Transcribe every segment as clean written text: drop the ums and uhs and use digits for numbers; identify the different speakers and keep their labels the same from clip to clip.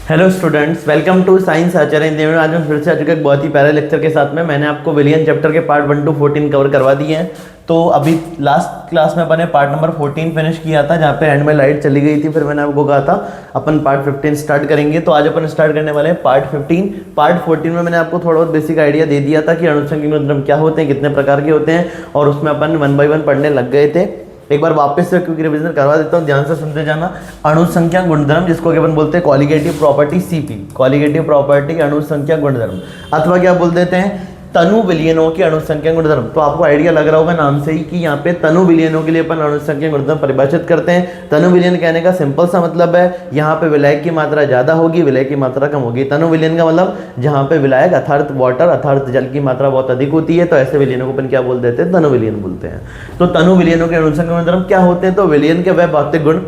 Speaker 1: Hello students, welcome to science Acharya Hindi में। आज हम फिर से आ चुके एक बहुत ही प्यारे लेक्चर के साथ में। मैंने आपको विलियन चैप्टर के पार्ट 1 to 14 कवर करवा दिए हैं। तो अभी लास्ट क्लास में अपन ने पार्ट नंबर 14 फिनिश किया था, जहाँ पे एंड में लाइट चली गई थी। फिर मैंने आपको कहा था अपन पार्ट 15 स्टार्ट करेंगे। तो आज अपन स्टार्ट करने वाले हैं पार्ट 15। पार्ट 14 में मैंने आपको थोड़ा बहुत बेसिक आइडिया दे दिया था कि अणुसंख्यक गुणधर्म क्या होते हैं, कितने प्रकार के होते हैं, और उसमें अपन 1 by 1 पढ़ने लग गए थे। एक बार वापस से क्विक रिवीजन करवा देता हूँ, ध्यान से सुनते जाना। अणुसंख्या गुणधर्म, जिसको कि अपन बोलते हैं qualitative property CP, qualitative property अणुसंख्या गुणधर्म, अथवा क्या बोल देते हैं तनु विलियनों की अणुसंख्या गुणधर्म। तो आपको आइडिया लग रहा होगा नाम से ही कि यहाँ पे तनु विलियनों के लिए अपन अणुसंख्या गुणधर्म परिभाषित करते हैं। तनु विलियन कहने का सिंपल सा मतलब है यहाँ पे विलायक की मात्रा ज्यादा होगी, विलायक की मात्रा कम होगी। तनु विलियन का मतलब जहाँ पे विलायक अर्थात वाटर अर्थात जल की मात्रा बहुत अधिक होती है, तो ऐसे विलियनों को अपन क्या बोल देते हैं, तनु विलियन बोलते हैं। तो तनु विलियनों के अणुसंख्या गुणधर्म क्या होते हैं? तो विलियन के वह भौतिक गुण,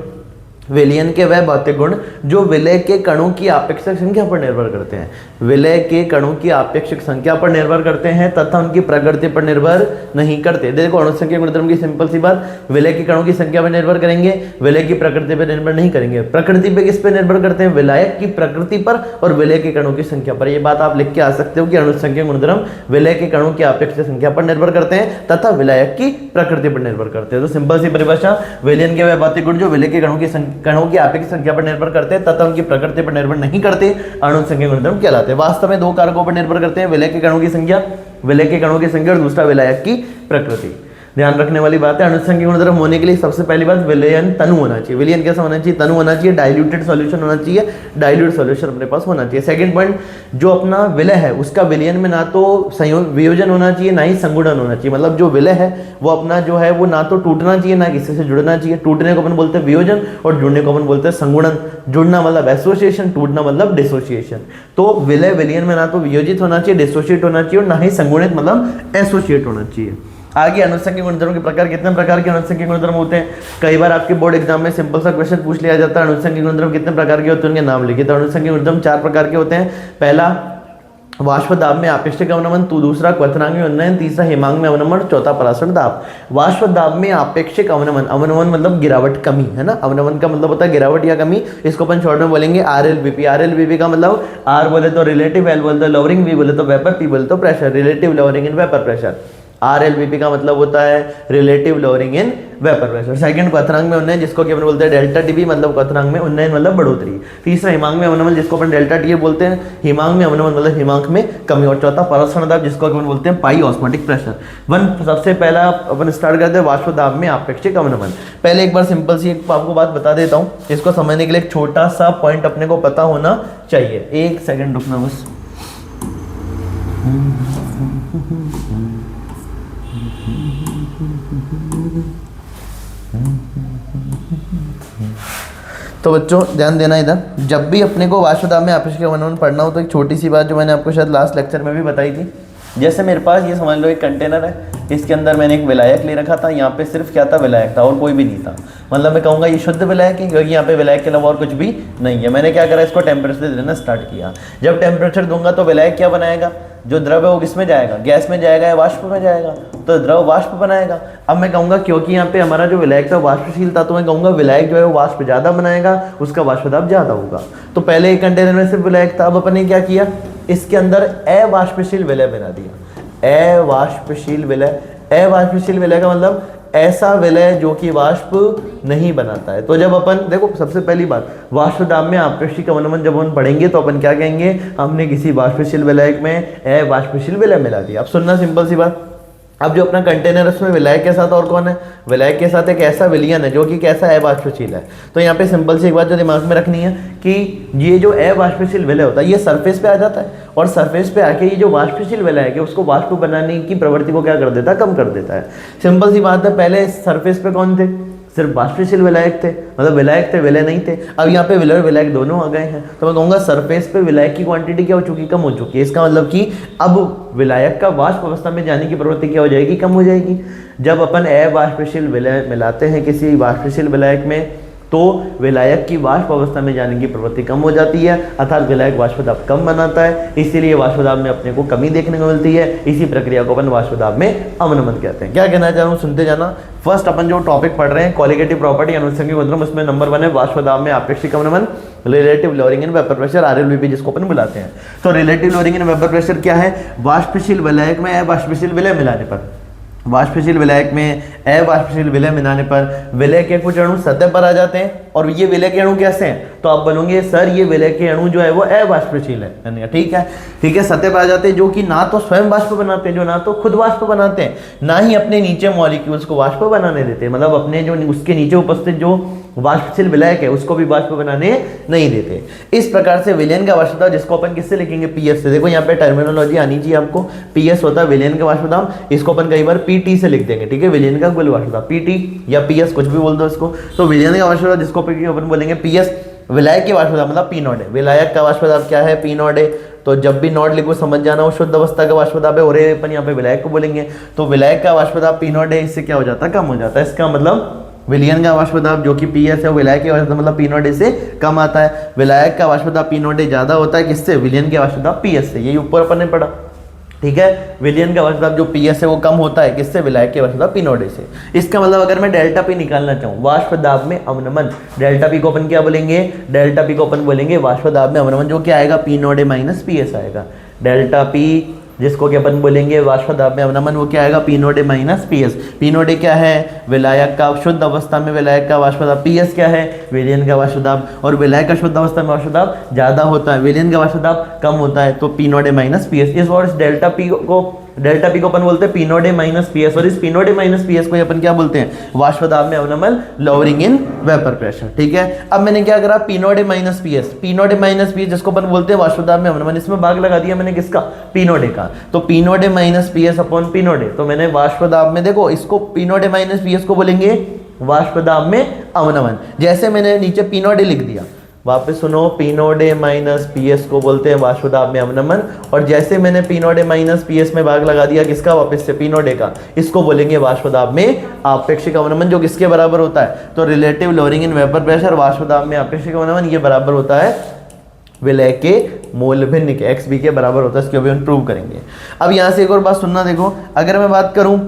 Speaker 1: विलयन के वह भौतिक गुण जो विलय के कणों की आपेक्षिक संख्या पर निर्भर करते हैं, विलय के कणों की आपेक्षिक संख्या पर निर्भर करते हैं तथा उनकी प्रकृति पर निर्भर नहीं करते। देखो अणुसंख्या गुणधर्म की सिंपल सी बात, विलय के कणों की संख्या पर निर्भर करेंगे, विलय की प्रकृति पर निर्भर नहीं करेंगे। प्रकृति पे किस पे निर्भर करते हैं? विलायक की प्रकृति पर और विलय के कणों की संख्या पर। यह बात आप लिख के आ सकते हो कि अणुसंख्या गुणधर्म विलय के कणों की आपेक्षिक संख्या पर निर्भर करते हैं तथा विलायक की प्रकृति पर निर्भर करते हैं। तो सिंपल सी परिभाषा, विलयन के वह भौतिक गुण जो विलय के कणों की आपेक्षिक संख्या पर निर्भर करते हैं तथा उनकी प्रकृति पर निर्भर नहीं करते, अणुसंख्या गुणधर्म कहलाते हैं। वास्तव में दो कारकों पर निर्भर करते हैं, विलय के कणों की संख्या, विलय के कणों की संख्या और दूसरा विलायक की प्रकृति। ध्यान रखने वाली बात है, अणुसंख्या गुणधर्म होने के लिए सबसे पहली बात विलयन तनु होना चाहिए। विलयन कैसा होना चाहिए? तनु होना चाहिए, डाइल्यूटेड सॉल्यूशन होना चाहिए, डाइल्यूट सॉल्यूशन अपने पास होना चाहिए। सेकंड पॉइंट, जो अपना विलय है उसका विलयन में ना तो वियोजन होना चाहिए ना ही संगुणन होना चाहिए। मतलब जो विलय है वो अपना जो है वो ना तो टूटना चाहिए ना किसी से जुड़ना चाहिए। टूटने को अपन बोलते हैं वियोजन और जुड़ने को अपन बोलते हैं संगुणन। जुड़ना मतलब एसोसिएशन, टूटना मतलब डिसोसिएशन। तो विलय विलयन में ना तो वियोजित होना चाहिए, डिसोसिएट होना चाहिए, और ना ही संगुणित मतलब एसोसिएट होना चाहिए। आगे अणुसंख्या गुणधर्म के प्रकार, कितने प्रकार के अणुसंख्या गुणधर्म होते हैं? कई बार आपके बोर्ड एग्जाम में सिंपल सा क्वेश्चन पूछ लिया जाता है, अणुसंख्या गुणधर्म कितने प्रकार के होते हैं, उनके नाम लिखिए। तो अणुसंख्या गुणधर्म 4 प्रकार के होते हैं। पहला वाष्प दाब में आपेक्षिक अवनमन, दूसरा क्वथनांक में उन्नयन, तीसरा हिमांक में अवनमन, चौथा परासरण दाब। वाष्प दाब में आपेक्षिक अवनमन, अवनमन मतलब गिरावट कमी है ना, अवनमन का मतलब होता है गिरावट या कमी। इसको अपन शॉर्ट में बोलेंगे RLVP। RLVP का मतलब R बोले तो रिलेटिव, L बोले तो लवरिंग, V बोले तो वेपर, P बोले तो प्रेशर, रिलेटिव लवरिंग इन वेपर प्रेशर। RLVP का मतलब होता है रिलेटिव लवरिंग इन वेपर प्रेशर। सेकंड क्वथनांक में उन्नयन, जिसको कि अपन बोलते हैं डेल्टा TB, मतलब क्वथनांक में उन्नयन मतलब बढ़ोतरी। तीसरा हिमांक में अवनमन, जिसको अपन डेल्टा TA बोलते हैं, हिमांक में अवनमन मतलब हिमांक में कमी। और चौथा परासरण दाब, जिसको अपन बोलते हैं पाई ऑस्मोटिक प्रेशर। सबसे पहला अपन स्टार्ट करते हैं वाष्प दाब में आपेक्षिक अवनमन। पहले एक बार सिंपल सी आपको बात बता देता हूँ, इसको समझने के लिए एक छोटा सा पॉइंट अपने को पता होना चाहिए। एक सेकेंड रुकना बस। तो बच्चों ध्यान देना इधर, जब भी अपने को वाष्प दाब में आपेक्षिक अवनमन पढ़ना हो तो एक छोटी सी बात जो मैंने आपको शायद लास्ट लेक्चर में भी बताई थी। जैसे मेरे पास ये समझ लो एक कंटेनर है, इसके अंदर मैंने एक विलायक ले रखा था। यहाँ पे सिर्फ क्या था? विलायक था और कोई भी नहीं था। मतलब मैं कहूँगा ये शुद्ध विलायक है, क्योंकि यहाँ पे विलायक के अलावा और कुछ भी नहीं है। मैंने क्या करा, इसको टेम्परेचर देना स्टार्ट किया। जब टेम्परेचर दूंगा तो विलायक क्या बनाएगा? जो द्रव है वो किस में जाएगा? गैस में जाएगा या वाष्प में जाएगा? तो द्रव वाष्प बनाएगा। अब मैं कहूँगा क्योंकि यहाँ पे हमारा जो विलायक था वाष्पशील था, तो मैं कहूँगा विलायक जो है वो वाष्प ज्यादा बनाएगा, उसका वाष्प दाब ज्यादा होगा। तो पहले एक कंटेनर में सिर्फ विलायक था, अब अपन ने क्या किया, इसके अंदर अवाष्पशील विलय बना दिया। अवाष्पशील विलय, अवाष्पशील विलय का मतलब ऐसा विलय जो कि वाष्प नहीं बनाता है। तो जब अपन देखो, सबसे पहली बात, वाष्प दाब में आपेक्षिक अवनमन जब हम पढ़ेंगे तो अपन क्या कहेंगे, हमने किसी वाष्पशील विलायक में अवाष्पशील विलय मिला दिया। अब सुनना सिंपल सी बात, अब जो अपना कंटेनर है उसमें विलायक के साथ और कौन है? विलायक के साथ एक ऐसा विलयन है जो कि कैसा अवाष्पशील है। तो यहाँ पे सिंपल सी एक बात जो दिमाग में रखनी है कि ये जो अवाष्पशील विलय होता है ये सरफेस पे आ जाता है, और सरफेस पे आके ये जो वाष्पशील विलय है उसको वाष्प बनाने की प्रवृत्ति को क्या कर देता है? कम कर देता है। सिंपल सी बात है, पहले सरफेस पे कौन थे? सिर्फ वाष्पशील विलायक थे, मतलब विलायक थे, विलय नहीं थे। अब यहाँ पे विलय और विलायक दोनों आ गए हैं, तो मैं कहूँगा सरफेस पे विलायक की क्वांटिटी क्या हो चुकी? कम हो चुकी है। इसका मतलब कि अब विलायक का वाष्प अवस्था में जाने की प्रवृत्ति क्या हो जाएगी? कम हो जाएगी। जब अपन अवाष्पशील विलय मिलाते हैं किसी वाष्पशील विलायक में तो विलायक की वाष्प अवस्था में जाने की प्रवृत्ति कम हो जाती है, अर्थात विलायक वाष्प दाब कम बनाता है, इसीलिए वाष्प दाब में अपने को कमी देखने को मिलती है। इसी प्रक्रिया को अपन वाष्प दाब में अवनमन कहते हैं। क्या कहना चाह रहा हूँ, सुनते जाना। फर्स्ट अपन जो टॉपिक पढ़ रहे हैं क्वालिटेटिव प्रॉपर्टी अनुषंगिक गुणधर्म, उसमें नंबर 1 है वाष्प दाब में आपेक्षिक अवनमन, relative lowering in vapour pressure, RLVP जिसको अपन बुलाते हैं। तो relative lowering in vapour pressure क्या है, वाष्पशील विलायक में अवाष्पशील विलय मिलाने पर, वाष्पशील विलायक में अवाष्पशील विलय मिलाने पर विलय के कुछ अणु सतह पर आ जाते हैं। और ये विलय के अणु कैसे हैं, तो आप बोलोगे सर ये विलय के अणु जो है वो अवाष्पशील है, ठीक है, सतह पर आ जाते हैं, जो कि ना तो स्वयं वाष्प बनाते हैं, जो ना तो खुद वाष्प बनाते हैं, ना ही अपने नीचे मॉलिक्यूल्स को वाष्प बनाने देते हैं, मतलब अपने जो उसके नीचे उपस्थित जो वाष्पशील विलायक है उसको भी वाष्प बनाने नहीं देते। इस प्रकार से विलयन का वाष्प दाब, जिसको अपन किससे लिखेंगे, पीएस से। देखो यहाँ पे टर्मिनोलॉजी आनी चाहिए आपको, पीएस होता है विलयन का वाष्प दाब, इसको अपन कई बार पीटी से लिख देंगे, ठीक है, विलयन का कुल वाष्प दाब, पीटी या पीएस कुछ भी बोल दो इसको। तो विलयन का वाष्प दाब जिसको अपन बोलेंगे पीएस, विलायक के वाष्प दाब मतलब पी नॉट है, विलायक का वाष्प दाब क्या है, पी नॉट है। तो जब भी नॉट लिखो समझ जाना वो शुद्ध अवस्था का वाष्प दाब है, और अपन यहाँ पे विलायक को बोलेंगे, तो विलायक का वाष्प दाब पी नॉट है, इससे क्या हो जाता है, कम हो जाता है। इसका मतलब विलयन का वाष्प दाब जो कि पीएस है, विलायक के वाष्प दाब मतलब पी नॉट ए से कम आता है। विलायक का वाष्प दाब पी नॉट ए ज्यादा होता है, किससे, विलयन के वाष्प दाब पीएस से, यही ऊपर अपन ने पढ़ा, ठीक है। विलयन का वाष्प दाब जो पीएस है वो कम होता है, किससे, विलायक के वाष्प दाब पी नॉट ए से। इसका मतलब अगर मैं डेल्टा पी निकालना चाहूँ, वाष्प दाब में अवनमन, डेल्टा पी को अपन क्या बोलेंगे, डेल्टा पी को अपन बोलेंगे वाष्प दाब में अवनमन, जो क्या आएगा, P not A minus PS आएगा। डेल्टा पी जिसको कि अपन बोलेंगे वाष्प दाब में अवनमन, वो क्या आएगा, P not A minus PS. P not a क्या है, विलायक का शुद्ध अवस्था में विलायक का वाष्प दाब, पीएस क्या है, विलयन का वाष्प दाब, और विलायक का शुद्ध अवस्था में वाष्प दाब ज्यादा होता है, विलयन का वाष्प दाब कम होता है, तो P not A minus PS. इस और डेल्टा पी को अपन बोलते हैं P not A minus PS, और इस P not A minus PS को अपन क्या बोलते हैं, वाष्प दाब में अवनमन, लोअरिंग इन वेपर प्रेशर, ठीक है। अब मैंने क्या करा, P not A minus PS, P not A minus PS जिसको अपन बोलते हैं वाष्प दाब में अवनमन, इसमें भाग लगा दिया मैंने किसका, पी नॉट ए का, तो P not A minus PS upon P not A. तो मैंने वाष्प दाब में, देखो इसको P not A minus PS को बोलेंगे वाष्प दाब में अवनमन, जैसे मैंने नीचे पी नॉट ए लिख दिया, वापस सुनो, P not A minus PS को बोलते हैं वाष्प दाब में अवनमन, और जैसे मैंने P not A minus PS में भाग लगा दिया किसका, वापस से पी नॉट ए का, इसको बोलेंगे वाष्प दाब में आपेक्षिक अवनमन, जो किसके बराबर होता है, तो relative lowering in vapour pressure, वाष्प दाब में आपेक्षिक अवनमन, ये बराबर होता है विलय के मोल भिन्न के, XB के बराबर होता है, इसको भी हम प्रूव करेंगे। अब यहाँ से एक और बात सुनना, देखो अगर मैं बात करूँ,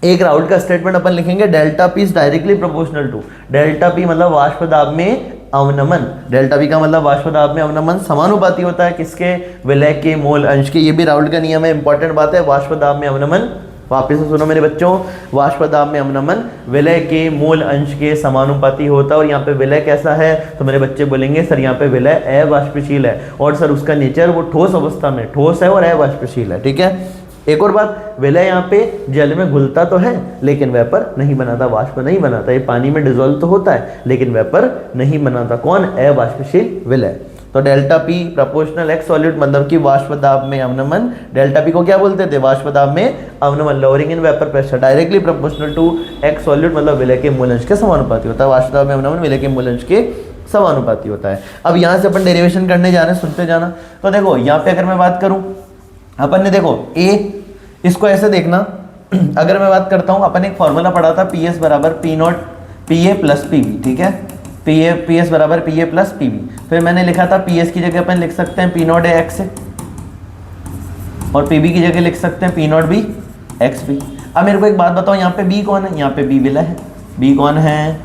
Speaker 1: एक राउल्ट का स्टेटमेंट अपन लिखेंगे, delta P is directly proportional to, delta P मतलब वाष्प दाब में अवनमन, डेल्टा पी का मतलब वाष्प दाब में अवनमन समानुपाती होता है किसके, विलय के मोल अंश के। ये भी राउल्ट का नियम है, इंपॉर्टेंट बात है, वाष्प दाब में अवनमन, वापस से सुनो मेरे बच्चों, वाष्प दाब में अवनमन विलय के मोल अंश के समानुपाती होता है। और यहाँ पे विलय कैसा है, तो मेरे बच्चे बोलेंगे सर यहाँ पे विलय अवाष्पशील है, और सर उसका नेचर वो ठोस अवस्था में ठोस है और अवाष्पशील है, ठीक है। एक और बात, विलय यहाँ पे जल में घुलता तो है लेकिन वेपर नहीं बनाता, वाष्प नहीं बनाता, ये पानी में डिजोल्व तो होता है लेकिन वेपर नहीं बनाता, कौन, अवाष्पशील विलय। तो delta P proportional x solute मतलब कि वाष्प दाब में अवनमन, डेल्टा पी को क्या बोलते थे, वाष्प दाब में अवनमन, lowering in vapour pressure, directly proportional to X solute मतलब विलय के मूल अंश के समानुपाती होता है, वाष्प दाब में अवनमन विलय के मूल अंश के समानुपाती होता है। अब यहाँ से अपन डेरिवेशन करने जा रहे हैं, सुनते जाना। तो देखो यहाँ पे अगर मैं बात करूँ, अपन ने देखो ए, इसको ऐसे देखना, अगर मैं बात करता हूँ, अपन एक फॉर्मूला पढ़ा था, पी एस बराबर P nought P A plus P B, ठीक है, पी एस बराबर P A plus P B. फिर मैंने लिखा था पी एस की जगह अपन लिख सकते हैं पी नॉट ए एक्स है, और पी बी की जगह लिख सकते हैं P not B X B. अब मेरे को एक बात बताओ, यहाँ पे बी कौन है, यहाँ पे बी विलय है, बी कौन है,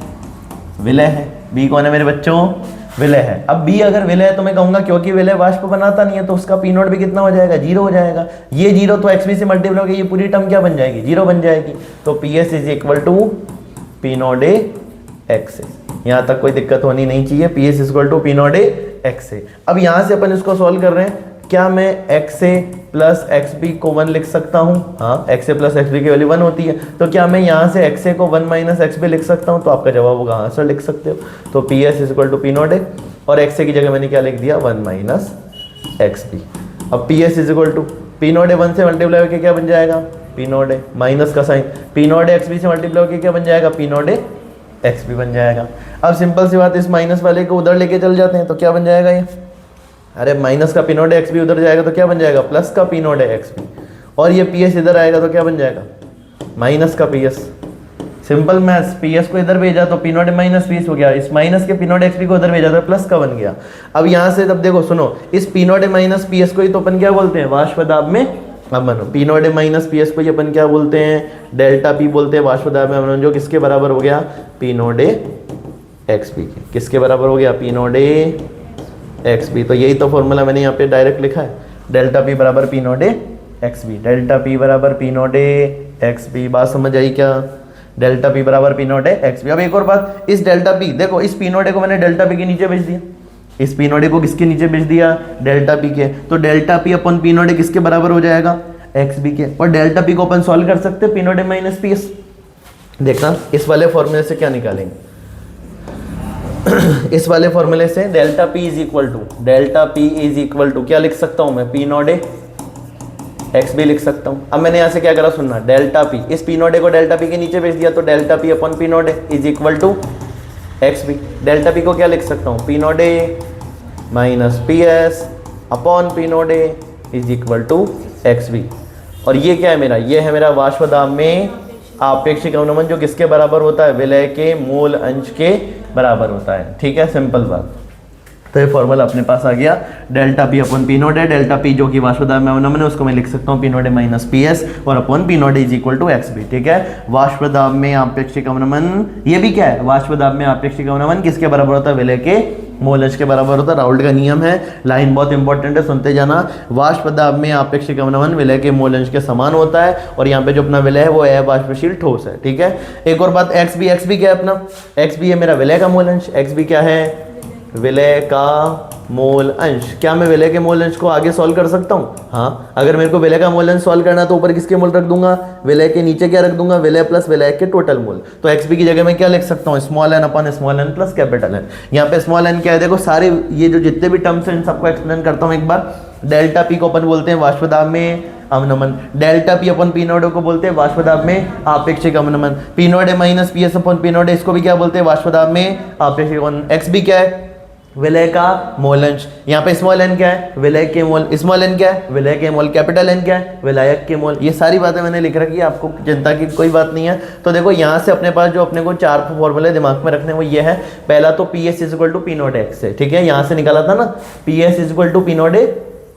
Speaker 1: विलय है, बी कौन है मेरे बच्चों, विलय है। अब बी अगर विलय है तो मैं कहूंगा क्योंकि विलय वाष्प बनाता नहीं है तो उसका पी नॉट भी कितना हो जाएगा, जीरो हो जाएगा। ये जीरो तो एक्स बी से मल्टीप्लाई होगी, ये पूरी टर्म क्या बन जाएगी, जीरो बन जाएगी। तो P S is equal to P not A X A, यहाँ तक कोई दिक्कत होनी नहीं चाहिए, P S is equal to P not A X A. अब यहाँ से अपन इसको सॉल्व कर रहे हैं, क्या मैं एक्स ए प्लस एक्स बी को 1 लिख सकता हूँ, हाँ एक्स ए प्लस एक्स बी की वैल्यू 1 होती है, तो क्या मैं यहाँ से एक्स ए को 1 माइनस एक्स बी लिख सकता हूँ, तो आपका जवाब होगा हाँ सर लिख सकते हो। तो P S is equal to P not A, और एक्स ए की जगह मैंने क्या लिख दिया 1 माइनस एक्स बी। अब P S is equal to P not A 1 से मल्टीप्लाई होकर क्या बन जाएगा, पी नॉट ए माइनस का sign, P not A X B से मल्टीप्लाई होकर क्या बन जाएगा, P not A X B बन जाएगा। अब सिंपल सी बात, इस माइनस वाले को उधर लेके चल जाते हैं तो क्या बन जाएगा ये, अरे माइनस का पी नॉट एक्स बी उधर जाएगा तो क्या बन जाएगा, प्लस का पी नॉट एक्स बी, और ये पी एस इधर आएगा तो क्या बन जाएगा, माइनस का P S. Simple maths, P S को इधर भेजा तो P not minus P S हो गया, इस माइनस के पी नॉट एक्स पी को उधर भेजा तो प्लस का बन गया। अब यहाँ से तब देखो सुनो, इस P not minus P S को ही तो अपन क्या बोलते हैं, वाष्प दाब में अवमंदन। P not minus P S को ही अपन क्या बोलते हैं, डेल्टा पी बोलते हैं वाष्प दाब में अवमंदन, जो किसके बराबर हो गया, पी नॉट एक्स पी के। किसके बराबर हो गया, पी नॉट एक्स पी। तो यही तो फॉर्मूला मैंने यहाँ पे डायरेक्ट लिखा है, डेल्टा पी बराबर P not x P, delta P बराबर पी नॉट एक्स पी। बात समझ आई क्या, डेल्टा पी बराबर पी नॉट एक्स पी। अब एक और बात, इस डेल्टा पी देखो, इस पी नॉट को मैंने डेल्टा पी के नीचे भेज दिया, इस पी नॉट को किसके नीचे भेज दिया, डेल्टा पी के। तो delta P upon P not किसके बराबर हो जाएगा, एक्स बी के। और डेल्टा पी को अपन सॉल्व कर सकते हैं, P not minus P S. देखना इस वाले फॉर्मूले से क्या निकालेंगे इस वाले फॉर्मूले से delta P is equal to क्या लिख सकता हूं मैं, पी नॉट एक्स बी लिख सकता हूं। अब मैंने यहां से क्या करा सुनना, डेल्टा पी, इस पी नॉट को डेल्टा पी के नीचे भेज दिया, तो delta P upon P not is equal to X B. डेल्टा पी को क्या लिख सकता हूं, P not minus P S upon P not is equal to X B. और ये क्या है मेरा, ये है मेरा वाष्प दाब में आपेक्षिक अवनमन, जो किसके बराबर होता है, विलय के मूल अंश के बराबर होता है। ठीक है, सिंपल बात। तो ये फॉर्मूला अपने पास आ गया, delta P upon P not है, डेल्टा पी जो कि वाष्प दाब में अवनमन है उसको मैं लिख सकता हूँ P not minus P S और अपन P not is equal to X B. ठीक है, वाष्प दाब में आपेक्षिक अवनमन, ये भी क्या है, वाष्प दाब में आपेक्षिक अवनमन किसके बराबर होता है, विलय के मूल अंश के बराबर होता है। राउल्ट का नियम है, लाइन बहुत इंपॉर्टेंट है, सुनते जाना। वाष्प दाब में आपेक्षिक अवनमन विलय के मूल अंश के समान होता है, और यहाँ पे जो अपना विलय है वो अवाष्पशील ठोस है। ठीक है, एक और बात, एक्स बी क्या है अपना, एक्स बी है मेरा विलय का मूल अंश। एक्स बी क्या है, विलय का मूल अंश। क्या मैं विलय के मूल अंश को आगे सॉल्व कर सकता हूँ, हाँ। अगर मेरे को विलय का मूल अंश सॉल्व करना है तो ऊपर किसके मूल रख दूंगा, विलय के नीचे क्या रख दूंगा, विलय प्लस विलय के टोटल मूल। तो एक्स बी की जगह मैं क्या लिख सकता हूँ, small N upon small N plus capital N. यहाँ पे स्मॉल एन क्या है, देखो सारे ये जो जितने भी टर्म्स हैं इन सबको एक्सप्लेन करता हूँ एक बार। डेल्टा पी को अपन बोलते हैं वाष्प दाब में अवनमन, delta P upon P not को बोलते हैं वाष्प दाब में आपेक्षिक अवनमन, P not minus P S upon P not इसको भी क्या बोलते हैं, वाष्प दाब में आपेक्षिक अवनमन। एक्स बी क्या है, विलय का मोल अंश। यहाँ पे स्मॉल एन क्या है, विलय के मोल। स्मॉल एन क्या है, विलय के मोल। कैपिटल एन क्या है, विलायक के मोल। ये सारी बातें मैंने लिख रखी है, आपको चिंता की कोई बात नहीं है। तो देखो यहाँ से अपने पास जो अपने को 4 फॉर्मूले दिमाग में रखने वो ये है। पहला तो P S is equal to P not X है, ठीक है, यहाँ से निकाला था ना, P S is equal to P not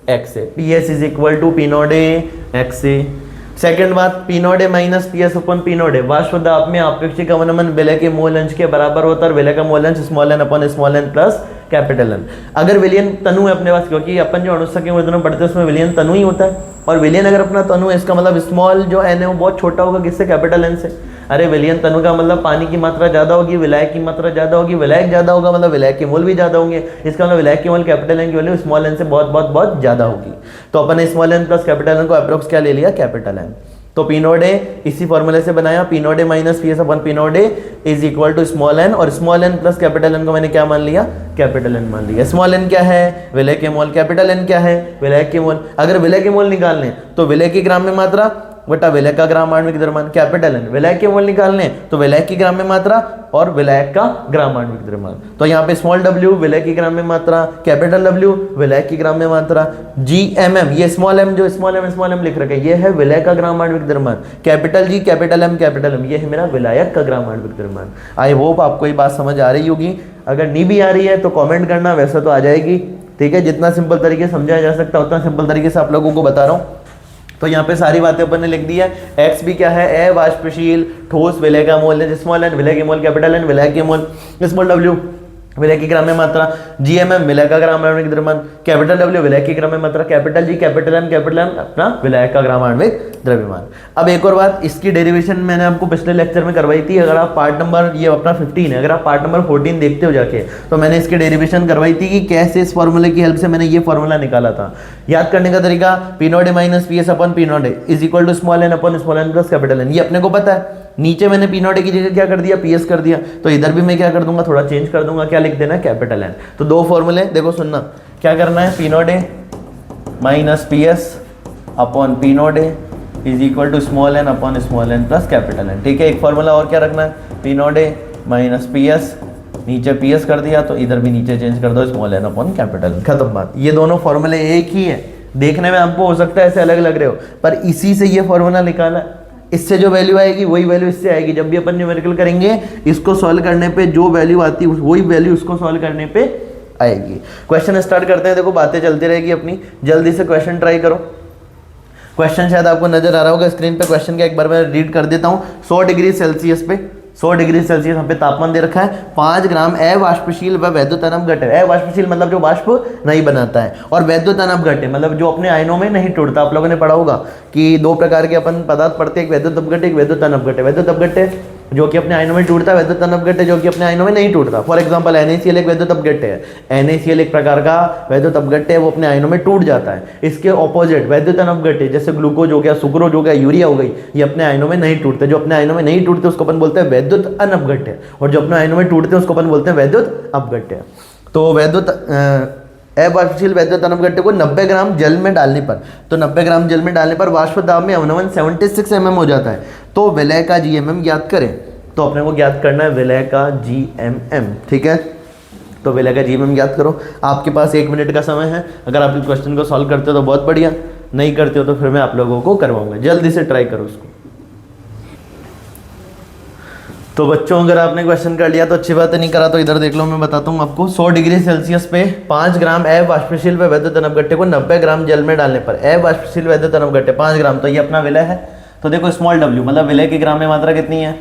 Speaker 1: X है, P S is equal to P not X है। सेकंड बात, P not minus P S upon P not वाष्प दाब में आपेक्षिक अवनमन विलय के मूल अंश के बराबर होता है, और विलय का मूल अंश स्मॉल एन अपन small N plus capital N. अगर विलयन तनु है अपने पास, क्योंकि अपन जो अणुस्तर के वर्धन पढ़ते हैं उसमें विलयन तनु ही होता है, और विलयन अगर अपना तनु है इसका मतलब स्मॉल जो एन है वो बहुत छोटा होगा, किससे, कैपिटल एन से। अरे विलयन तनु का मतलब पानी की मात्रा ज्यादा होगी, विलायक की मात्रा ज्यादा होगी, विलायक ज्यादा होगा मतलब विलायक के मोल भी ज्यादा होंगे, इसका मतलब विलायक के मोल कैपिटल एन की वैल्यू स्मॉल एन से बहुत बहुत बहुत ज्यादा होगी। तो अपन ने small N plus capital N को अप्रोक्स क्या ले लिया, कैपिटल एन। तो पी नॉट इसी फॉर्मूले से बनाया, P not minus P S upon P not is equal to small N, और small N plus capital N को मैंने क्या मान लिया, कैपिटल एन मान लिया। स्मॉल एन क्या है, विलय के मोल, कैपिटल एन क्या है, विलय के मोल। अगर विलय के मोल निकालने तो विलय की ग्राम में मात्रा बटा विलय का ग्राम आणविक द्रव्यमान, कैपिटल एन। विलय के मोल निकालने तो विलय की ग्राम में मात्रा और विलयक का ग्राम आणविक द्रव्यमान। तो यहाँ पे स्मॉल डब्ल्यू विलय की ग्राम में मात्रा, कैपिटल डब्ल्यू विलय की ग्राम में मात्रा, जी एम एम, ये स्मॉल एम जो स्मॉल एम लिख रखे ये है विलय का ग्राम आणविक द्रव्यमान, कैपिटल जी कैपिटल एम ये है मेरा विलायक का ग्राम आणविक द्रव्यमान। आई होप आपको ये बात समझ आ रही होगी। अगर नहीं भी आ रही है तो कॉमेंट करना, वैसे तो आ जाएगी। ठीक है, जितना सिंपल तरीके से समझाया जा सकता है उतना सिंपल तरीके से आप लोगों को बता रहा हूँ। तो यहाँ पे सारी बातें अपन ने लिख दी है। एक्स भी क्या है, अवाष्पशील ठोस विलय का मोल है, स्मॉल एन विलय के मोल, कैपिटल एन विलय के मोल, स्मॉल डब्ल्यू विलय की ग्राम में मात्रा, जीएमएम विलय का ग्राम आणविक द्रव्यमान, कैपिटल डब्ल्यू विलय की ग्राम में मात्रा, कैपिटल जी कैपिटल एम अपना विलय का ग्राम आणविक द्रव्यमान। अब एक और बात, इसकी डेरिवेशन मैंने आपको पिछले लेक्चर में करवाई थी। अगर आप पार्ट नंबर ये अपना 15 है, अगर आप पार्ट नंबर 14 देखते हो जाके, तो मैंने इसकी डेरिवेशन करवाई थी कि कैसे इस फॉर्मूले की हेल्प से मैंने ये फॉर्मूला निकाला था। याद करने का तरीका, P not minus P S upon P not is equal to small N upon small N plus capital N, ये अपने को पता है। नीचे मैंने पी नॉट की जगह क्या कर दिया, पी एस कर दिया, तो इधर भी मैं क्या कर दूंगा, थोड़ा चेंज कर दूंगा, क्या लिख देना, कैपिटल एन। तो दो फॉर्मूले देखो, सुनना क्या करना है, P not minus P S upon P not is equal to small N upon small N plus capital N. ठीक है, एक फॉर्मूला और क्या रखना है, P not minus P S, नीचे पी एस कर दिया तो इधर भी नीचे चेंज कर दो, small N upon capital N, खत्म बात। ये दोनों फॉर्मूले एक ही है, देखने में आपको हो सकता है ऐसे अलग लग रहे हो, पर इसी से ये फॉर्मूला निकाला है, इससे जो वैल्यू आएगी वही वैल्यू इससे आएगी। जब भी अपन न्यूमेरिकल करेंगे इसको सॉल्व करने पे जो वैल्यू आती है वही वैल्यू उसको सॉल्व करने पे आएगी। क्वेश्चन स्टार्ट करते हैं। देखो बातें चलती रहेगी अपनी, जल्दी से क्वेश्चन ट्राई करो। क्वेश्चन शायद आपको नजर आ रहा होगा स्क्रीन पे। क्वेश्चन का एक बार मैं रीड कर देता हूँ। 100 डिग्री सेल्सियस पे 100 डिग्री सेल्सियस यहाँ पे तापमान दे रखा है। 5 ग्राम अवाष्पशील व वैद्युतानप घट है। अवाष्पशील मतलब जो वाष्प नहीं बनाता है, और वैद्युतानप घट है मतलब जो अपने आयनों में नहीं टूटता। आप लोगों ने पढ़ा होगा कि दो प्रकार के अपन पदार्थ पढ़ते हैं, एक वैद्युत अपघट्य एक वैद्युतानप घट है। वैद्युत अपघट्य जो कि अपने आयनों में टूटता है, वैद्युत अपघट्य जो कि अपने आयनों में नहीं टूटता। फॉर एग्जांपल NaCl एक वैद्युत अपघट्य है। NaCl एक प्रकार का वैद्युत अपघट्य है, वो अपने आयनों में टूट जाता है। इसके ऑपोजिट वैद्युत अपघट्य जैसे ग्लूकोज हो गया, सुक्रोज हो गया, यूरिया हो गई, ये अपने आयनों में नहीं टूटते। जो अपने आयनों में नहीं टूटते उसको अपन बोलते हैं वैद्युत अनपघट्य, और जो अपने आयनों में टूटते हैं उसको अपन बोलते हैं वैद्युत अपघट्य। तो वैद्युत अवाष्पशील वैद्युत अनपघट्य को 90 ग्राम जल में डालने पर, तो 90 ग्राम जल में डालने पर वाष्प दाब में अवनमन 76 mm हो जाता है। तो विलय का GMM ज्ञात करें। तो अपने को ज्ञात करना है विलय का GMM, ठीक है। तो विलय का GMM ज्ञात करो। आपके पास 1 मिनट का समय है। अगर आप इस क्वेश्चन को सॉल्व करते हो तो बहुत बढ़िया, नहीं करते हो तो फिर मैं आप लोगों को करवाऊंगा। जल्दी से ट्राई करो उसको। तो बच्चों अगर आपने क्वेश्चन कर लिया तो अच्छी बात है, नहीं करा तो इधर देख लो, मैं बताता हूँ आपको। 100 डिग्री सेल्सियस पे 5 ग्राम अवाष्पशील व वैद्युत अनपघट्य को 90 ग्राम जल में डालने पर, अवाष्पशील वैद्युत अनपघट्य 5 ग्राम, तो ये अपना विलय है। तो देखो स्मॉल w मतलब विलय की ग्राम में मात्रा कितनी है,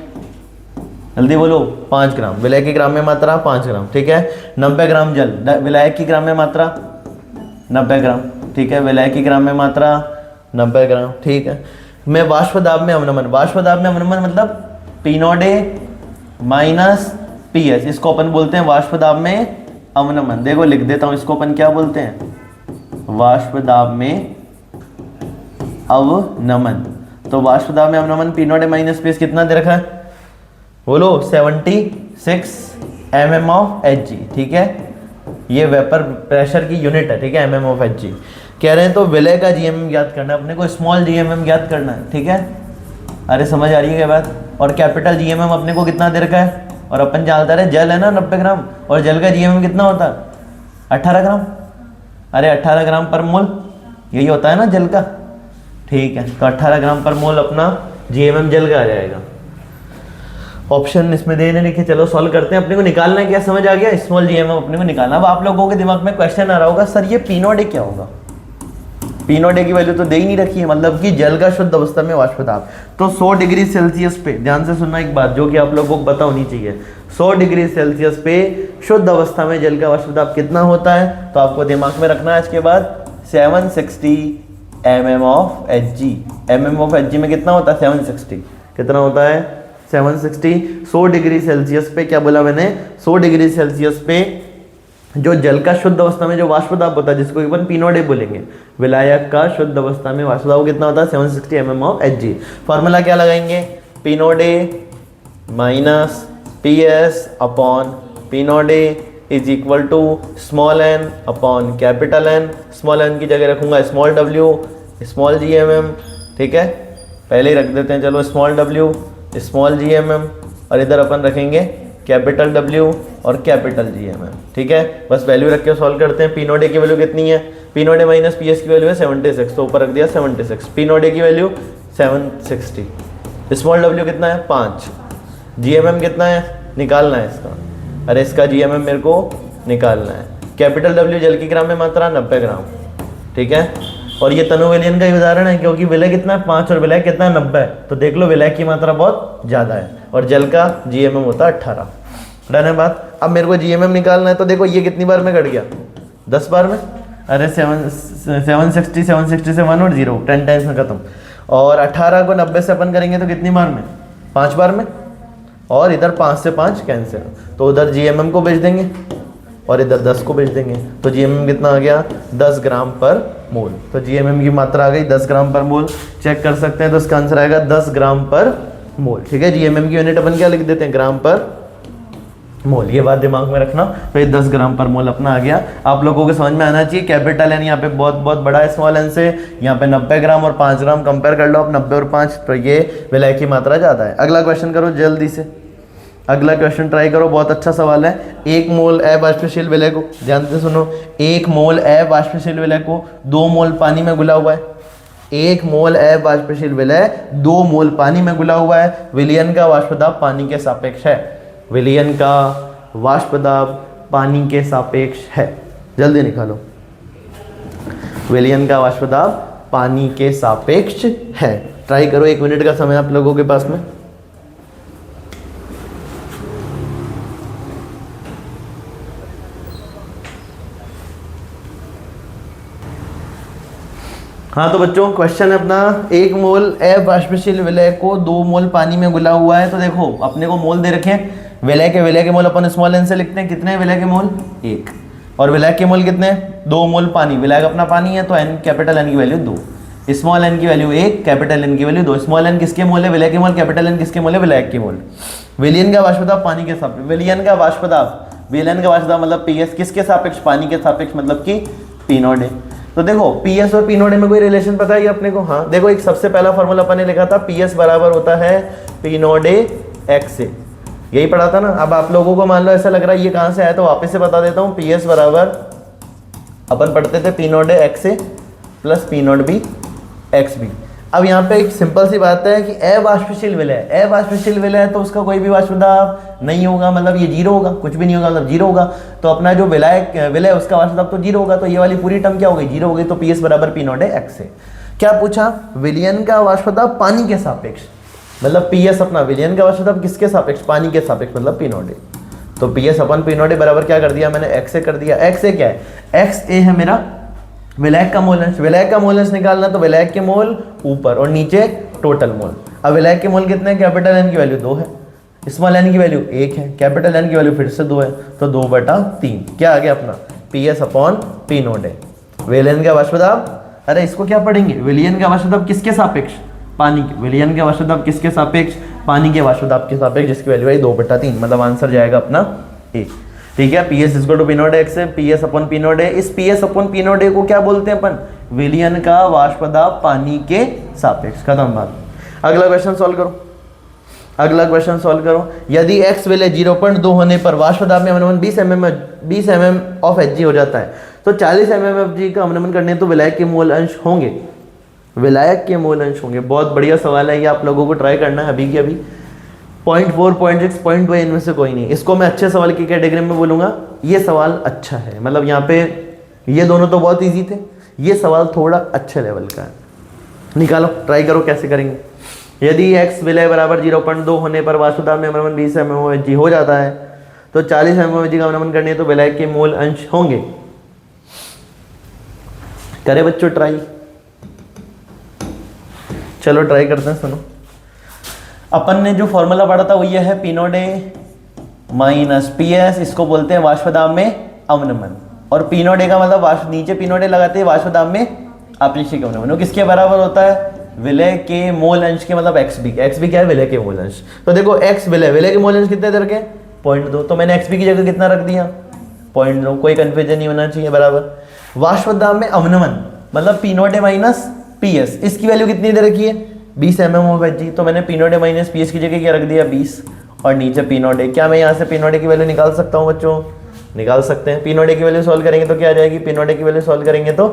Speaker 1: जल्दी बोलो, 5 ग्राम। विलय की ग्राम में मात्रा 5 ग्राम, ठीक है। 90 ग्राम जल, विलय की ग्राम में मात्रा 90 ग्राम, ठीक है। विलय की ग्राम में मात्रा 90 ग्राम, ठीक है। मैं वाष्प दाब में अवनमन, वाष्प दाब में अवनमन मतलब P0 माइनस PS, इसको अपन बोलते हैं वाष्प दाब में अवनमन। देखो लिख देता हूं, इसको अपन क्या बोलते हैं, वाष्प दाब में अवनमन। तो वाष्प दाब में अवनमन P0 माइनस PS कितना दे रखा है, बोलो 76 mm ऑफ Hg, ठीक है। ये वेपर प्रेशर की यूनिट है, ठीक है, mm ऑफ Hg कह रहे हैं। तो विलय का GMM ज्ञात करना है अपने को, स्मॉल GMM ज्ञात करना है, ठीक है। अरे समझ आ रही है क्या बात। और कैपिटल GMM अपने को कितना दे रखा है, और अपन जानते रहे जल है ना 90 ग्राम, और जल का GMM कितना होता है 18 ग्राम। अरे 18 ग्राम पर मोल यही होता है ना जल का, ठीक है। तो 18 ग्राम पर मोल अपना GMM जल का आ जाएगा। ऑप्शन इसमें देने लिखे, चलो सॉल्व करते हैं। अपने को निकालना है क्या, समझ आ गया, स्मॉल GMM अपने को निकालना। अब आप लोगों के दिमाग में क्वेश्चन आ रहा होगा, सर ये P0 क्या होगा। P0 की वैल्यू तो दे ही नहीं रखी है, मतलब कि जल का शुद्ध अवस्था में वाष्प दाब। तो 100 डिग्री सेल्सियस पे ध्यान से सुनना एक बात जो कि आप लोगों को पता होनी चाहिए। 100 डिग्री सेल्सियस पे शुद्ध अवस्था में जल का वाष्प दाब कितना होता है, तो आपको दिमाग में रखना है आज के बाद 760 mm of Hg। mm of Hg में कितना होता है 760, कितना होता है 760। 100 डिग्री सेल्सियस पे क्या बोला मैंने, 100 डिग्री सेल्सियस पे जो जल का शुद्ध अवस्था में जो वाष्प दाब होता है, जिसको अपन P0 बोलेंगे, विलायक का शुद्ध अवस्था में वाष्प दाब कितना होता है 760 mm ऑफ Hg। फॉर्मूला क्या लगाएंगे, P0 minus PS upon P0 is equal to small n upon capital N। Small n की जगह रखूंगा स्मॉल w, स्मॉल GMM, ठीक है। पहले ही रख देते हैं, चलो स्मॉल w स्मॉल GMM, और इधर अपन रखेंगे कैपिटल W और कैपिटल GMM, ठीक है। बस वैल्यू रख के सॉल्व करते हैं। P0 की वैल्यू कितनी है, P0 माइनस PS की वैल्यू है 76, तो ऊपर रख दिया 76। P0 की वैल्यू 760, स्मॉल w कितना है 5, GMM कितना है निकालना है इसका, अरे इसका GMM मेरे को निकालना है। कैपिटल W जल की ग्राम में मात्रा 90 ग्राम, ठीक है। और ये तनु विलयन का ही उदाहरण है, क्योंकि विलय कितना है 5 और विलय कितना है 90 है, तो देख लो विलय की मात्रा बहुत ज़्यादा है, और जल का GMM होता है 18। डन है बात। अब मेरे को GMM निकालना है, तो देखो ये कितनी बार में कट गया 10 बार में, अरे 760 से 1 और 0 10 टाइम्स में खत्म। और 18 को 90 से अपन करेंगे तो कितनी बार में 5 बार में, और इधर 5 से 5 कैंसिल, तो उधर GMM को भेज देंगे और इधर 10 को भेज देंगे, तो GMM कितना आ गया 10 ग्राम पर मोल। तो GMM की मात्रा आ गई 10 ग्राम पर मोल, चेक कर सकते हैं, तो इसका आंसर आएगा 10 ग्राम पर मोल, ठीक है। GMM की यूनिट अपन क्या लिख देते हैं, ग्राम पर मोल, ये बात दिमाग में रखना। तो ये 10 ग्राम पर मोल अपना आ गया। आप लोगों को समझ में आना चाहिए, कैपिटल एन यहाँ पे बहुत बहुत बड़ा है स्मॉल एन से, यहाँ पे 90 ग्राम और 5 ग्राम कंपेयर कर लो आप, 90 और 5, तो ये विलय की मात्रा ज़्यादा है। अगला क्वेश्चन करो जल्दी से, अगला क्वेश्चन ट्राई करो, बहुत अच्छा सवाल है। 1 मोल अवाष्पशील विलय को, ध्यान से सुनो, 1 मोल अवाष्पशील विलय को 2 मोल पानी में घुला हुआ है, 1 मोल अवाष्पशील विलय 2 मोल पानी में घुला हुआ है। विलयन का वाष्प दाब पानी के सापेक्ष है। विलयन का वाष्प दाब पानी के सापेक्ष है। जल्दी निकालो। विलयन का वाष्प दाब पानी के सापेक्ष है। ट्राई करो, 1 मिनट का समय आप लोगों के पास में। हाँ तो बच्चों क्वेश्चन है अपना, 1 मोल अवाष्पशील विलय को 2 मोल पानी में घुला हुआ है। तो देखो अपने को मोल दे रखे हैं, विलय के मोल अपन स्मॉल एन से लिखते हैं। कितने विलय के मोल? 1। और विलय के मोल कितने? 2 मोल पानी। विलय का अपना पानी है तो एन, कैपिटल एन की वैल्यू 2, स्मॉल एन की वैल्यू 1, कैपिटल एन की वैल्यू 2। स्मॉल एन किसके मोल है? विलय के मोल। कैपिटल एन किसके मोल है? विलय के मोल। विलयन का वाष्प दाब पानी के सापेक्ष। विलयन का वाष्प दाब, विलयन का वाष्प दाब मतलब पीएस किसके सापेक्ष? पानी के सापेक्ष, मतलब कि पी नॉट ए। तो देखो पीएस और पी नॉट ए में कोई रिलेशन पता है अपने को? हाँ देखो, एक सबसे पहला फॉर्मूला अपन ने लिखा था, पीएस बराबर होता है पी नॉट ए एक्स से, यही पढ़ा था ना। अब आप लोगों को मान लो ऐसा लग रहा है ये कहाँ से आया, तो वापस से बता देता हूँ। पीएस बराबर अपन पढ़ते थे पी नॉट ए एक्स से plus P not B X B. अब यहाँ पे एक सिंपल सी बात है कि अवाष्पशील विलय है तो उसका कोई भी वाष्प दाब नहीं होगा, मतलब ये 0 होगा, कुछ भी नहीं होगा, मतलब 0 होगा। तो अपना जो विलय उसका वाष्प दाब तो 0 होगा, तो ये वाली पूरी टर्म क्या हो गई? 0 हो गई। तो पीएस बराबर पी नॉट ए एक्स से। क्या पूछा? विलयन का वाष्प दाब पानी के सापेक्ष, मतलब पीएस अपना विलयन का वाष्प दाब किसके सापेक्ष? पानी के सापेक्ष, मतलब पी नॉट ए। तो पीएस अपन पी नॉट ए बराबर क्या कर दिया मैंने? एक्स ए कर दिया। एक्स ए क्या है? एक्स ए है मेरा विलायक का मोल अंश। विलायक का मोल अंश निकालना तो विलायक के मोल ऊपर और नीचे टोटल मोल। अब विलायक के मोल कितने हैं? कैपिटल एन की वैल्यू 2 है, स्मॉल एन की वैल्यू 1 है, कैपिटल एन की वैल्यू फिर से 2 है, तो 2/3 क्या आ गया अपना? PS upon P not a. विलयन का वाष्प दाब, अरे इसको क्या पढ़ेंगे? विलयन का वाष्प दाब किसके सापेक्ष? पानी के। विलयन का वाष्प दाब किसके सापेक्ष? पानी के वाष्प दाब के सापेक्ष, जिसकी वैल्यू है 2/3, मतलब आंसर जाएगा अपना 1। ठीक है, PS equal to P not X है, PS upon P not A. इस PS upon P not A को क्या बोलते हैं अपन? विलयन का वाष्प दाब पानी के सापेक्ष। खत्म बात। अगला क्वेश्चन सॉल्व करो। यदि एक्स विलय 0.2 होने पर वाष्प दाब में अवनमन 20 mm ऑफ Hg हो जाता है, तो 40 mm Hg का अवनमन करने तो विलायक के मोल अंश होंगे। बहुत बढ़िया सवाल है ये, आप लोगों को ट्राई करना है अभी की अभी। 0.4, 0.6, 0.2 इनमें से कोई नहीं। इसको मैं अच्छे सवाल की कैटेगरी में बोलूँगा। ये सवाल अच्छा है, मतलब यहाँ पे ये दोनों तो बहुत इजी थे, ये सवाल थोड़ा अच्छे लेवल का है। निकालो, ट्राई करो कैसे करेंगे। यदि x विलय बराबर 0.2 होने पर वाष्प दाब में अवनमन 20 mmHg हो जाता है, तो 40 mmHg का अवनमन करने तो विलय के मोल अंश होंगे। करे बच्चों ट्राई, चलो ट्राई करते हैं। सुनो, अपन ने जो फॉर्मूला पढ़ा था वो ये है, P not A minus P S, इसको बोलते हैं वाष्प दाब में अवनमन। और पी नॉट ए का मतलब नीचे पी नॉट ए लगाते हैं वाष्प दाब में आपेक्षिक अवनमन। वो किसके बराबर होता है? विलय के मोल अंश के, मतलब एक्स बी। एक्स बी क्या है? विलय के मोल अंश। तो देखो एक्स विलय के मोल अंश कितने दे रखे? 0.2, तो मैंने एक्स बी की जगह कितना रख दिया? 0.2। कोई कंफ्यूजन नहीं होना चाहिए, बराबर। वाष्प दाब में अवनमन मतलब P not A minus P S, इसकी वैल्यू कितनी दे रखी है? 20 mmHg। तो मैंने P not A minus P S की जगह क्या रख दिया? 20, और नीचे पी नॉट ए। क्या मैं यहाँ से पी नॉट ए की वैल्यू निकाल सकता हूँ बच्चों? निकाल सकते हैं। पी नॉट ए की वैल्यू सॉल्व करेंगे तो क्या आ जाएगी? पी नॉट ए की वैल्यू सॉल्व करेंगे तो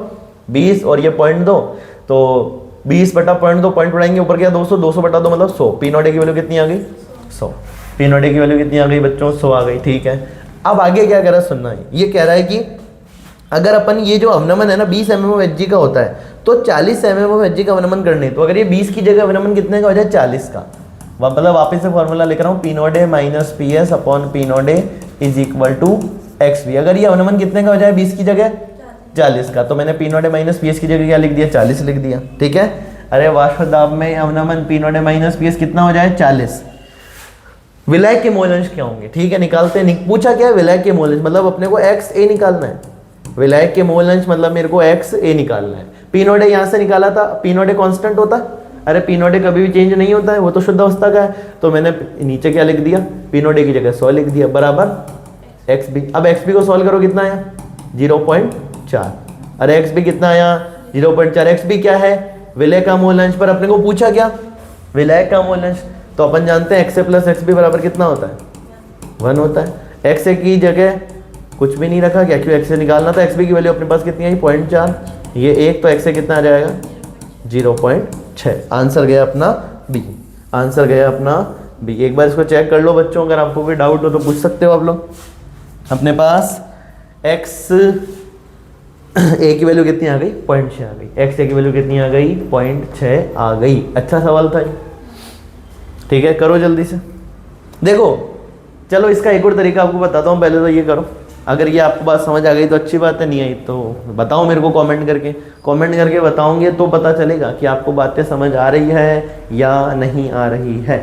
Speaker 1: 20 और ये 0.2, तो 20/0.2, पॉइंट उड़ाएंगे ऊपर क्या? 200, 200/2 मतलब 100। पी नॉट ए की वैल्यू कितनी आ गई? 100। पी नॉट ए की वैल्यू कितनी आ गई बच्चों? 100 आ गई। ठीक है, अब आगे क्या कह रहा है सुनना है। ये कह रहा है कि अगर अपन ये जो अवनमन है ना 20 mmHg का होता है, तो 40 mmHg का अवनमन करने, तो अगर ये 20 की जगह अवनमन कितने का हो जाए? 40 का। मतलब वापस से फॉर्मूला लिख रहा हूँ, P not A minus P S upon P not A is equal to X B. अगर ये अवनमन कितने का हो जाए 20 की जगह? 40 का। तो मैंने P not A minus P S की जगह क्या लिख दिया? 40 लिख दिया। ठीक है, अरे वाष्प दाब में अवनमन P not A minus P S कितना हो जाए? 40। विलय के मोल अंश क्या होंगे? ठीक है, निकालते हैं। पूछा क्या है? विलय के मोल अंश, मतलब अपने को एक्स ए निकालना है। विलय के मोल अंश मतलब मेरे को एक्स ए निकालना है। पी नॉट ए यहाँ से निकाला था, पी नॉट ए कॉन्स्टेंट होता है? अरे पी नॉट ए कभी भी चेंज नहीं होता है, वो तो शुद्ध अवस्था का है। तो मैंने नीचे क्या लिख दिया? पी नॉट ए की जगह 100 लिख दिया, बराबर एक्स बी। अब एक्स बी को सॉल्व करो, कितना आया? 0.4। अरे एक्स बी कितना आया? 0.4। एक्स बी क्या है? विलय का मोल अंश। पर अपने को पूछा क्या? विलय का मोल अंश। तो अपन जानते हैं एक्स ए प्लस एक्स बी बराबर कितना होता है? 1 होता है। एक्स ए की जगह कुछ भी नहीं रखा क्या? क्यों एक्स ए निकालना था। एक्स बी की वैल्यू अपने पास कितनी आई? 0.4। ये 1, तो एक्स ए कितना आ जाएगा? 0.6। आंसर गया अपना बी, आंसर गया अपना बी। एक बार इसको चेक कर लो बच्चों, अगर आपको कोई डाउट हो तो पूछ सकते हो आप लोग। अपने पास x ए की वैल्यू कितनी आ गई? 0.6 आ गई। x ए की वैल्यू कितनी आ गई? 0.6 आ गई। अच्छा सवाल था ये, ठीक है। करो जल्दी से। देखो चलो इसका एक और तरीका आपको बताता हूँ, पहले तो ये करो। अगर ये आपको बात समझ आ गई तो अच्छी बात है, नहीं आई तो बताओ मेरे को कमेंट करके। कमेंट करके बताओगे तो पता चलेगा कि आपको बातें समझ आ रही है या नहीं आ रही है।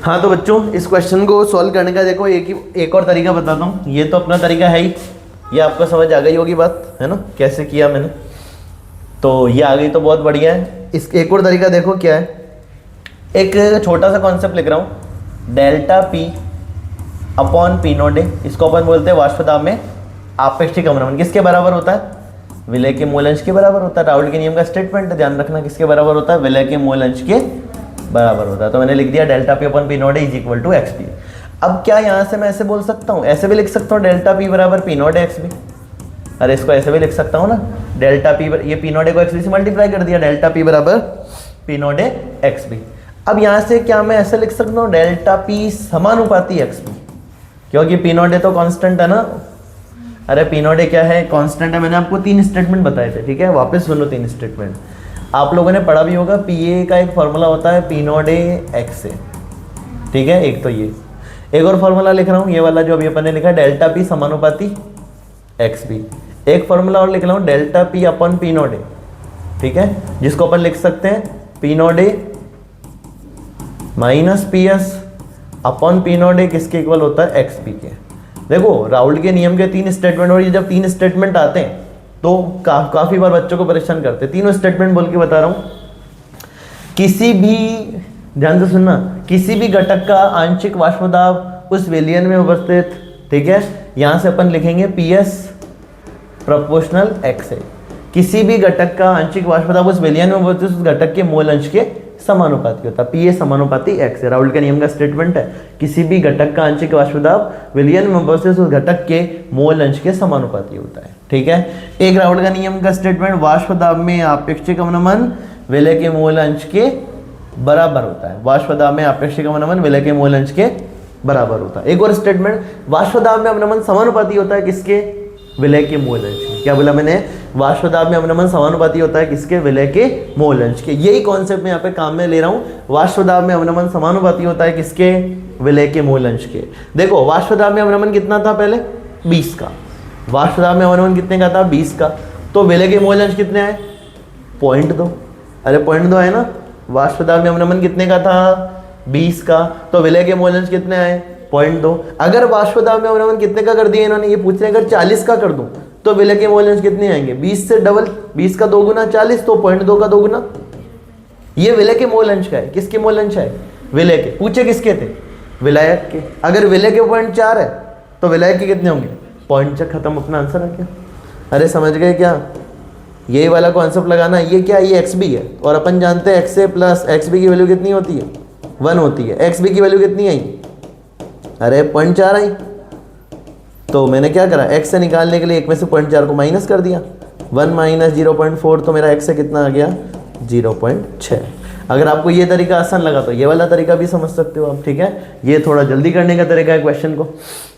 Speaker 1: हाँ तो बच्चों इस क्वेश्चन को सॉल्व करने का देखो एक और तरीका बताता हूँ। ये तो अपना तरीका है ही, ये आपको समझ आ गई होगी बात, है ना, कैसे किया मैंने। तो ये आ गई तो बहुत बढ़िया है। इस एक और तरीका देखो क्या है। एक छोटा सा कॉन्सेप्ट लिख रहा हूँ, delta P upon P not a, इसको अपन बोलते हैं वाष्प दाब में आपेक्षिक अवनमन। किसके बराबर होता है? विलय के मूल अंश के बराबर होता है। राउल के नियम का स्टेटमेंट है, ध्यान रखना, किसके बराबर होता है? विलय के मूल अंश के बराबर होता है। तो मैंने लिख दिया delta P upon P not A is equal to X B. अब क्या यहाँ से मैं ऐसे बोल सकता हूँ, ऐसे भी लिख सकता हूँ डेल्टा पी बराबर पी नॉट एक्स बी। अरे इसको ऐसे भी लिख सकता हूँ ना, डेल्टा पी, ये पी नॉट ए को एक्स बी से मल्टीप्लाई कर दिया, डेल्टा पी बराबर P not A X B. अब यहाँ से क्या मैं ऐसे लिख सकता हूँ, डेल्टा पी समानुपाती एक्स बी, क्योंकि पी नॉट ए तो कांस्टेंट है ना। अरे पी नॉट ए क्या है? कांस्टेंट है। मैंने आपको 3 स्टेटमेंट बताए थे, ठीक है, वापस सुनो 3 स्टेटमेंट। आप लोगों ने पढ़ा भी होगा, पी ए का एक फॉर्मूला होता है पी नॉट ए एक्स ए, ठीक है। एक तो ये, एक और फॉर्मूला लिख रहा हूँ, ये वाला जो अभी अपन ने लिखा है, डेल्टा पी समानुपाती एक्स बी। एक फॉर्मूला और लिख रहा हूँ, delta P upon P not a, ठीक है, जिसको अपन लिख सकते हैं P not A minus P S upon P not a, किसके इक्वल होता है? एक्स पी के। देखो राउल के नियम के 3 स्टेटमेंट, और ये जब 3 स्टेटमेंट आते हैं तो काफी बार बच्चों को परेशान करते हैं। तीनों स्टेटमेंट बोल के बता रहा हूं। किसी भी, ध्यान से सुनना, किसी भी घटक का आंशिक वाष्प दाब उस विलयन में उपस्थित, ठीक है, यहां से अपन लिखेंगे पी एस प्रोपोर्शनल एक्स है। किसी भी घटक का आंशिक वाष्प दाब उस विलयन में उपस्थित उस घटक के मोल अंश के समानुपाती होता है। पी ए समानुपाती एक्स है, राउल के नियम का स्टेटमेंट है। किसी भी घटक का आंशिक वाष्प दाब विलयन में उपस्थित उस घटक के मोल अंश के समानुपाती होता है, ठीक है। एक राउल का नियम का स्टेटमेंट, वाष्प दाब में आपेक्षिक अवनमन विलय के मोल अंश के बराबर होता है। वाष्प दाब में आपेक्षिक अवनमन विलय के मोल अंश के बराबर होता है। एक और स्टेटमेंट, वाष्प दाब में अवनमन समानुपाती होता है किसके? विलय के मोल अंश के। क्या बोला मैंने? वाष्प दाब में अवनमन समानुपाती होता है किसके? विलय के मोल अंश के। यही कॉन्सेप्ट मैं यहाँ पे काम में ले रहा हूँ। वाष्प दाब में अवनमन समानुपाती होता है किसके? विलय के मोल अंश के। देखो वाष्प दाब में अवनमन कितना था पहले? 20 का। वाष्प दाब में अवनमन कितने का था? 20 का। तो विलय के मोल अंश कितने आए? 0.2। अरे 0.2 है ना। वाष्प दाब में अवनमन कितने का था? 20 का। तो विलय के मोल अंश कितने आए? 0.2। अगर वाष्प दाब में अवनमन कितने का कर दिया इन्होंने, ये पूछ रहे हैं, अगर 40 का कर दूं तो विलय के मोल अंश कितने आएंगे? 20 से डबल, 20 का 2 गुना 40, तो 0.2 का 2 गुना। ये विलय के मोल अंश का है। किसके मोल अंश है? विलय के। पूछे किसके थे? विलायक के। अगर विलय के 0.4 है तो विलायक के कितने होंगे? 0.6। खत्म, अपना आंसर है क्या? अरे समझ गए क्या? यही वाला कॉन्सेप्ट लगाना। ये क्या? ये एक्स बी है, और अपन जानते हैं एक्स ए प्लस एक्स बी की वैल्यू कितनी होती है? 1 होती है। एक्स बी की वैल्यू कितनी आई? अरे 0.4 आई। तो मैंने क्या करा, x से निकालने के लिए 1 में से 0.4 को माइनस कर दिया। 1 माइनस 0.4, तो मेरा x से कितना आ गया? 0.6। अगर आपको ये तरीका आसान लगा तो ये वाला तरीका भी समझ सकते हो आप, ठीक है। ये थोड़ा जल्दी करने का तरीका है क्वेश्चन को,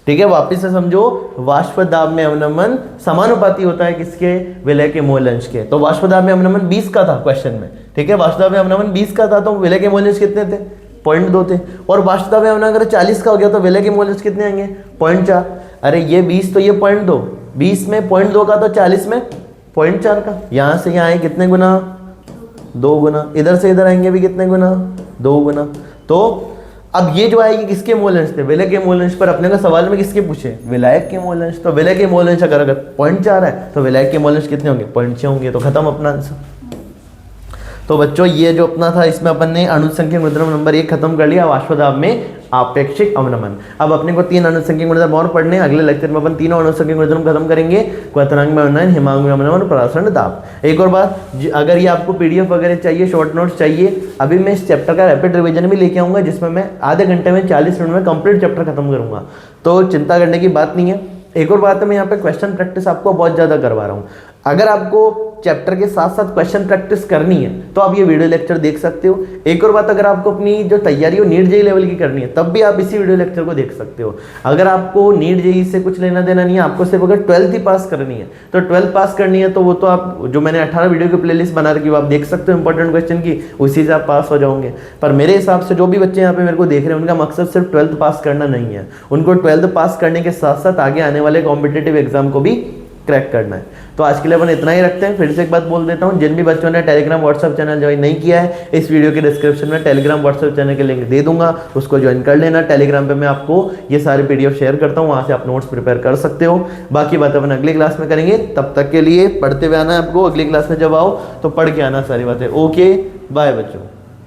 Speaker 1: ठीक है। वापिस से समझो, वाष्प दाब में अवनमन समानुपाती होता है किसके? विलय के मोल अंश के। तो वाष्प दाब में अवनमन 20 का था क्वेश्चन में, ठीक है। वाष्प दाब में अवनमन 20 का था, तो विलय के मोल अंश कितने थे? 0.2 थे। और वाष्प दाब में अवनमन अगर 40 का हो गया तो विलय के मोल अंश कितने आएंगे? 0.4। अरे ये 20 तो ये 0.2, 20 में 0.2 का, तो 40 में 0.4 का। यहाँ से यहाँ आए कितने गुना? 2 गुना। इधर से इधर आएंगे भी कितने गुना? 2 गुना। तो अब ये जो आएगी किसके मोल अंश थे? विलय के मोल अंश। पर अपने को सवाल में किसके पूछे? विलायक के मोल अंश। तो विलय के मोल अंश अगर 0.4 है तो विलायक के मोल अंश कितने होंगे? 0.6 होंगे। तो खत्म अपना आंसर। तो बच्चों ये जो अपना था, इसमें अपन ने अनुसंख्यक गुणधर्म नंबर 1 खत्म कर लिया, वाष्प दाब में आपेक्षिक अवनमन। अब अपने को 3 अनुसंख्यक गुणधर्म और पढ़ने। अगले लेक्चर में अपन तीनों अनुसंख्यक गुणधर्म खत्म करेंगे, क्वथनांक में अवनमन, हिमांक में अवनमन, परासरण दाब। एक और बात, अगर ये आपको पीडीएफ वगैरह चाहिए, शॉर्ट नोट्स चाहिए, अभी मैं इस चैप्टर का रैपिड रिवीजन भी लेके आऊंगा, जिसमें मैं आधे घंटे में 40 मिनट में कंप्लीट चैप्टर खत्म करूंगा। तो चिंता करने की बात नहीं है। एक और बात है, मैं यहाँ पे क्वेश्चन प्रैक्टिस आपको बहुत ज़्यादा करवा रहा हूँ। अगर आपको चैप्टर के साथ साथ क्वेश्चन प्रैक्टिस करनी है तो आप ये वीडियो लेक्चर देख सकते हो। एक और बात, अगर आपको अपनी जो तैयारी हो नीट जेई लेवल की करनी है तब भी आप इसी वीडियो लेक्चर को देख सकते हो। अगर आपको नीट जेई से कुछ लेना देना नहीं है, आपको सिर्फ अगर 12th ही पास करनी है, तो 12th पास करनी है तो वो तो आप जो मैंने 18 वीडियो की प्लेलिस्ट बना रखी है आप देख सकते हो इंपॉर्टेंट क्वेश्चन की, उसी से आप पास हो जाओगे। पर मेरे हिसाब से जो भी बच्चे यहाँ पे मेरे को देख रहे हैं उनका मकसद सिर्फ 12th पास करना नहीं है, उनको 12th पास करने के साथ साथ आगे आने वाले कॉम्पिटेटिव एग्जाम को भी क्रैक करना है। तो आज के लिए अपन इतना ही रखते हैं। फिर से एक बात बोल देता हूँ, जिन भी बच्चों ने टेलीग्राम व्हाट्सएप चैनल ज्वाइन नहीं किया है, इस वीडियो के डिस्क्रिप्शन में टेलीग्राम व्हाट्सएप चैनल के लिंक दे दूंगा, उसको ज्वाइन कर लेना। टेलीग्राम पे मैं आपको ये सारे पीडीएफ शेयर करता हूँ, वहां से आप नोट्स प्रिपेयर कर सकते हो। बाकी बात अपन अगली क्लास में करेंगे, तब तक के लिए पढ़ते हुए आना है आपको। अगली क्लास में जब आओ तो पढ़ के आना सारी बातें। ओके बाय बच्चों।